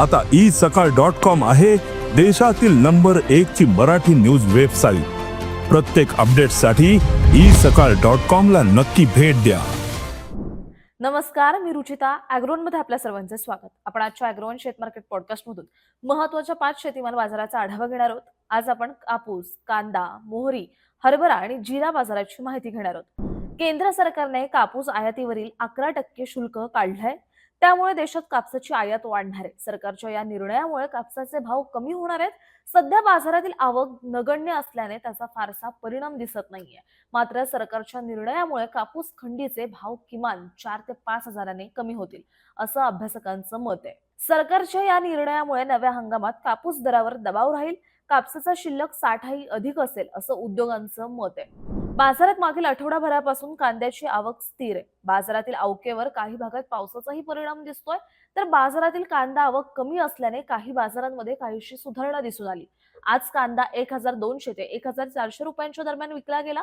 आता isakal.com आहे देशातील नंबर 1 ची मराठी न्यूज वेबसाईट। प्रत्येक अपडेटसाठी isakal.com ला नक्की भेट द्या। नमस्कार, मी रुचिता। ॲग्रोवन मध्ये आपल्या सर्वांचे स्वागत। आपण आजच्या ॲग्रोवन शेत मार्केट पॉडकास्ट मधून महत्त्वाच्या 5 शेतीमाल बाजाराचा आढावा घेणार आहोत। आज आपण कापूस, कांदा, मोहरी, हरभरा आणि जिरा बाजाराची माहिती घेणार आहोत। केंद्र सरकारने कापूस आयातीवरील 11% शुल्क काढलंय, त्यामुळे देशात कापसाची आयात वाढणार आहे। सरकारच्या या निर्णयामुळे कापसाचे भाव कमी होणार आहेत। सध्या बाजारातील आवक नगण्य असल्याने त्याचा फारसा परिणाम दिसत नाहीये। मात्र सरकारच्या निर्णयामुळे कापूस खंडीचे भाव किमान 4 ते 5 हजारांनी कमी होतील, असं अभ्यासकांचं मत आहे। सरकारच्या या निर्णयामुळे नव्या हंगामात कापूस दरावर दबाव राहील, कापसाचा शिल्लक साठाही अधिक असेल, असं उद्योगांचं मत आहे। बाजारात मागील आठवडाभरापासून कांद्याची आवक स्थिर आहे। बाजारातील आवकेवर काही भागात पावसाचाही परिणाम दिसतोय, तर बाजारातील कांदा आवक कमी असल्याने काही बाजारांमध्ये काहीशी सुधारणा दिसून आली। आज कांदा 1200 ते 1400 रुपयांच्या दरम्यान विकला गेला।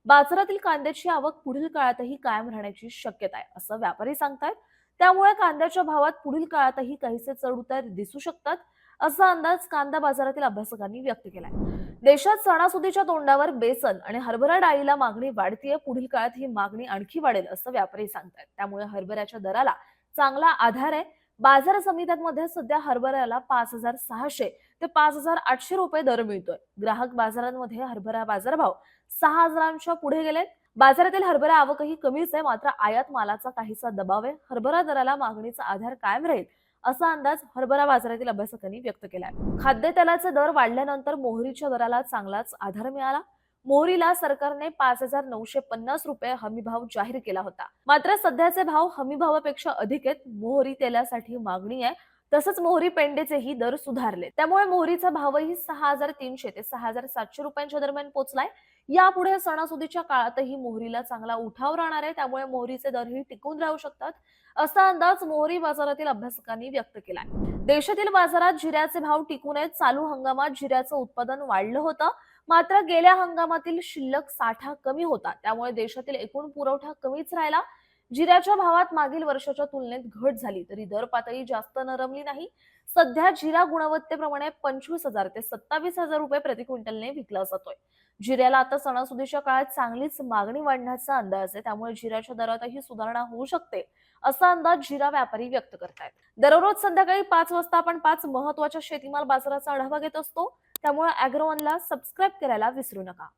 बाजारातील कांद्याची आवक पुढील काळातही कायम राहण्याची शक्यता आहे, असं व्यापारी सांगतायत। त्यामुळे कांद्याच्या भावात पुढील काळातही काहीसे चढ-उतार दिसू शकतात, असा अंदाज कांदा बाजारातील अभ्यासकांनी व्यक्त केलाय। देशात सणासुदीच्या तोंडावर बेसन आणि हरभरा डाळीला मागणी वाढतीये। पुढील काळात ही मागणी आणखी वाढेल, असं व्यापारी सांगतायत। त्यामुळे हरभऱ्याच्या दराला चांगला आधार आहे। बाजार समित्यांमध्ये सध्या हरभऱ्याला 5600 ते 5800 रुपये दर मिळतोय। ग्राहक बाजारांमध्ये हरभरा बाजारभाव 6000च्या पुढे गेलेत। बाजारातील हरभरा आवकही कमीच आहे, मात्र आयात मालाचा काहीसा दबाव आहे। हरभरा दराला मागणीचा आधार कायम राहील, असा अंदाज हरभरा बाजारातील अभ्यासकांनी व्यक्त केलाय। खाद्यतेलाचे दर वाढल्यानंतर मोहरीच्या दराला चांगलाच आधार मिळाला। मोहरीला सरकारने 5950 रुपये हमीभाव जाहीर केला होता, मात्र सध्याचे भाव हमीभावापेक्षा अधिक आहेत। मोहरी तेलासाठी मागणी आहे, तसंच मोहरी पेंडेचेही दर सुधारले, त्यामुळे मोहरीचा भावही 6300 ते 6700 रुपयांच्या दरम्यान पोहोचलाय। यापुढे सणासुदीच्या काळातही मोहरीला चांगला उठाव राहणार आहे, त्यामुळे मोहरीचे दरही टिकून राहू शकतात, असा अंदाज मोहरी बाजारातील अभ्यासकांनी व्यक्त केलाय। देशातील बाजारात जिऱ्याचे भाव टिकून आहेत। चालू हंगामात जिऱ्याचं उत्पादन वाढलं होतं, मात्र गेल्या हंगामातील शिल्लक साठा कमी होता, त्यामुळे देशातील एकूण पुरवठा कमीच राहिला। जिऱ्याच्या भावात मागील वर्षाच्या तुलनेत घट झाली, तरी दर पातळी जास्त नरमली नाही। सध्या जिरा गुणवत्तेप्रमाणे 25000 ते 27000 रुपये प्रति क्विंटलने विकला जातोय। जिऱ्याला आता सणासुदीच्या काळात चांगलीच मागणी वाढण्याचा अंदाज आहे, त्यामुळे जिऱ्याच्या दरातही सुधारणा होऊ शकते, असा अंदाज जिरा व्यापारी व्यक्त करतायत। दररोज संध्याकाळी 5 वाजता आपण 5 महत्त्वाच्या शेतीमाल बाजाराचा आढावा घेत असतो, त्यामुळे ॲग्रोवनला सबस्क्राईब करायला विसरू नका।